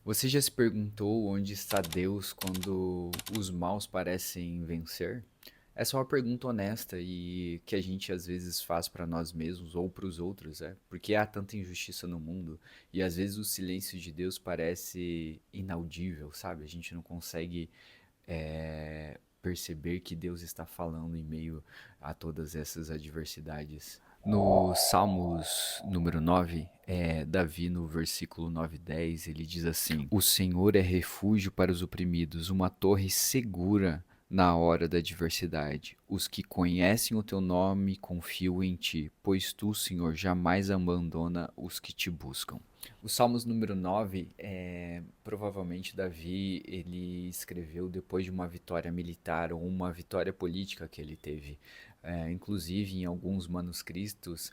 Você já se perguntou onde está Deus quando os maus parecem vencer? Essa é uma pergunta honesta e que a gente às vezes faz para nós mesmos ou para os outros, porque há tanta injustiça no mundo e às vezes o silêncio de Deus parece inaudível, sabe? A gente não consegue perceber que Deus está falando em meio a todas essas adversidades. No Salmos número 9, Davi, no versículo 9 e 10, ele diz assim: O Senhor é refúgio para os oprimidos, uma torre segura na hora da adversidade. Os que conhecem o teu nome confiam em ti, pois tu, Senhor, jamais abandona os que te buscam. O Salmos número 9, provavelmente Davi ele escreveu depois de uma vitória militar ou uma vitória política que ele teve. Inclusive, em alguns manuscritos,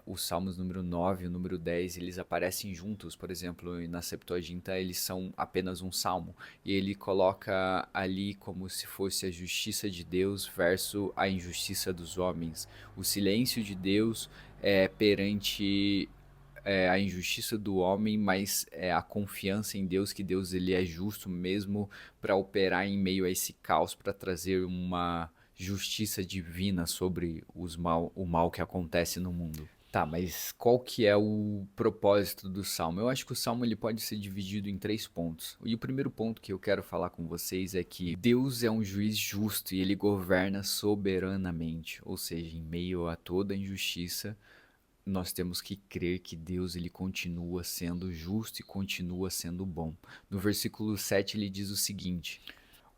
os Salmos número 9 e o número 10 eles aparecem juntos. Por exemplo, na Septuaginta, eles são apenas um salmo. E ele coloca ali como se fosse a justiça de Deus versus a injustiça dos homens. O silêncio de Deus perante a injustiça do homem, mas a confiança em Deus, que Deus ele é justo mesmo para operar em meio a esse caos, para trazer uma justiça divina sobre o mal que acontece no mundo. Tá, mas qual que é o propósito do Salmo? Eu acho que o Salmo ele pode ser dividido em três pontos. E o primeiro ponto que eu quero falar com vocês é que Deus é um juiz justo e ele governa soberanamente, ou seja, em meio a toda injustiça, nós temos que crer que Deus ele continua sendo justo e continua sendo bom. No versículo 7 ele diz o seguinte: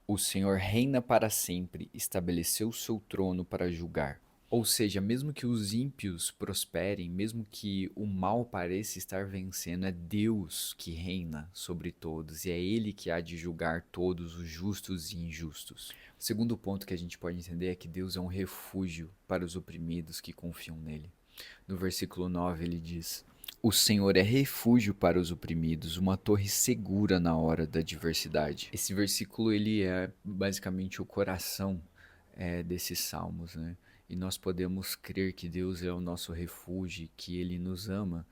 O Senhor reina para sempre, estabeleceu o seu trono para julgar. Ou seja, mesmo que os ímpios prosperem, mesmo que o mal pareça estar vencendo, é Deus que reina sobre todos e é Ele que há de julgar todos os justos e injustos. O segundo ponto que a gente pode entender é que Deus é um refúgio para os oprimidos que confiam nele. No versículo 9 ele diz: O Senhor é refúgio para os oprimidos, uma torre segura na hora da adversidade. Esse versículo ele é basicamente o coração desses salmos, né? E nós podemos crer que Deus é o nosso refúgio, que Ele nos ama.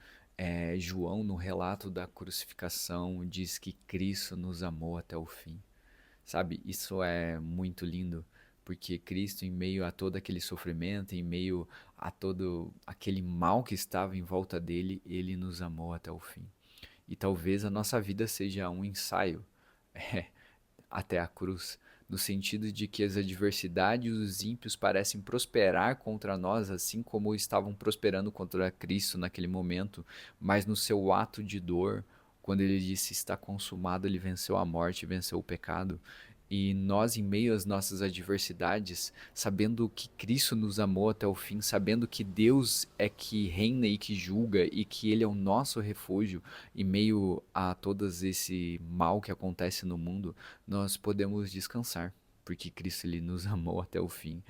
João, no relato da crucificação, diz que Cristo nos amou até o fim. Sabe, isso é muito lindo, porque Cristo, em meio a todo aquele sofrimento, em meio a todo aquele mal que estava em volta dele, ele nos amou até o fim. E talvez a nossa vida seja um ensaio é, até a cruz, no sentido de que as adversidades e os ímpios parecem prosperar contra nós, assim como estavam prosperando contra Cristo naquele momento, mas no seu ato de dor, quando ele disse está consumado, ele venceu a morte, venceu o pecado. E nós, em meio às nossas adversidades, sabendo que Cristo nos amou até o fim, sabendo que Deus é que reina e que julga e que Ele é o nosso refúgio em meio a todo esse mal que acontece no mundo, nós podemos descansar, porque Cristo ele nos amou até o fim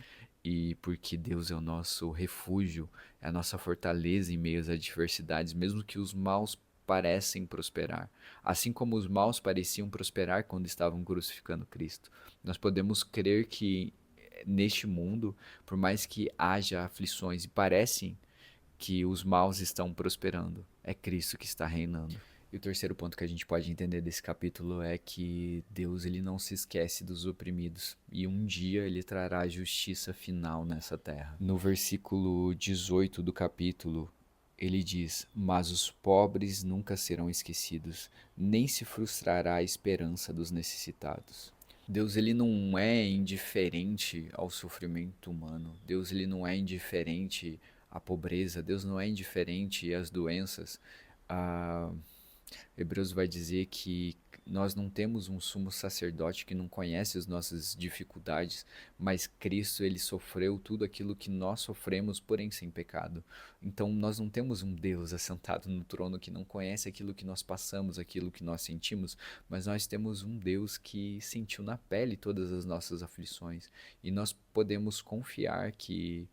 e porque Deus é o nosso refúgio, é a nossa fortaleza em meio às adversidades, mesmo que os maus parecem prosperar, assim como os maus pareciam prosperar quando estavam crucificando Cristo. Nós podemos crer que neste mundo, por mais que haja aflições e parecem que os maus estão prosperando, é Cristo que está reinando. E o terceiro ponto que a gente pode entender desse capítulo é que Deus ele não se esquece dos oprimidos e um dia ele trará a justiça final nessa terra. No versículo 18 do capítulo, ele diz: Mas os pobres nunca serão esquecidos, nem se frustrará a esperança dos necessitados. Deus ele não é indiferente ao sofrimento humano. Deus ele não é indiferente à pobreza. Deus não é indiferente às doenças. Ah, Hebreus vai dizer que nós não temos um sumo sacerdote que não conhece as nossas dificuldades, mas Cristo ele sofreu tudo aquilo que nós sofremos, porém sem pecado. Então nós não temos um Deus assentado no trono que não conhece aquilo que nós passamos, aquilo que nós sentimos, mas nós temos um Deus que sentiu na pele todas as nossas aflições e nós podemos confiar que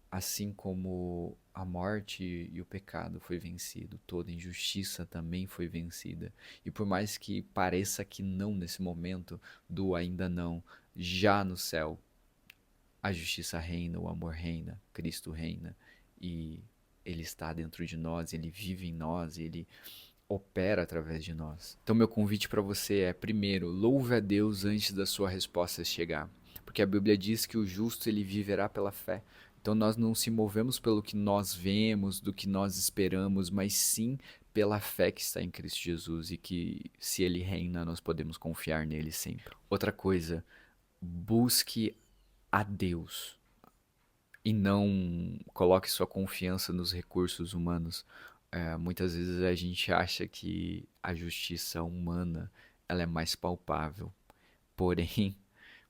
assim como a morte e o pecado foi vencido, toda injustiça também foi vencida. E por mais que pareça que não nesse momento, do ainda não, já no céu, a justiça reina, o amor reina, Cristo reina e ele está dentro de nós, ele vive em nós, ele opera através de nós. Então, meu convite para você é, primeiro, louve a Deus antes da sua resposta chegar, porque a Bíblia diz que o justo ele viverá pela fé. Então, nós não se movemos pelo que nós vemos, do que nós esperamos, mas sim pela fé que está em Cristo Jesus e que, se Ele reina, nós podemos confiar nele sempre. Outra coisa, busque a Deus e não coloque sua confiança nos recursos humanos. Muitas vezes a gente acha que a justiça humana ela é mais palpável. Porém,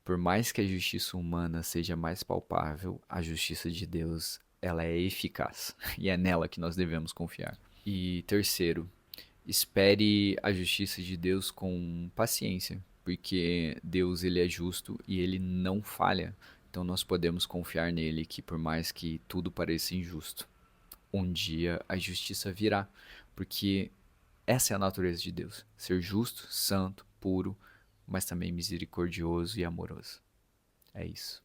por mais que a justiça humana seja mais palpável, a justiça de Deus ela é eficaz e é nela que nós devemos confiar. E terceiro, espere a justiça de Deus com paciência, porque Deus ele é justo e ele não falha. Então nós podemos confiar nele que por mais que tudo pareça injusto, um dia a justiça virá, porque essa é a natureza de Deus, ser justo, santo, puro, mas também misericordioso e amoroso. É isso.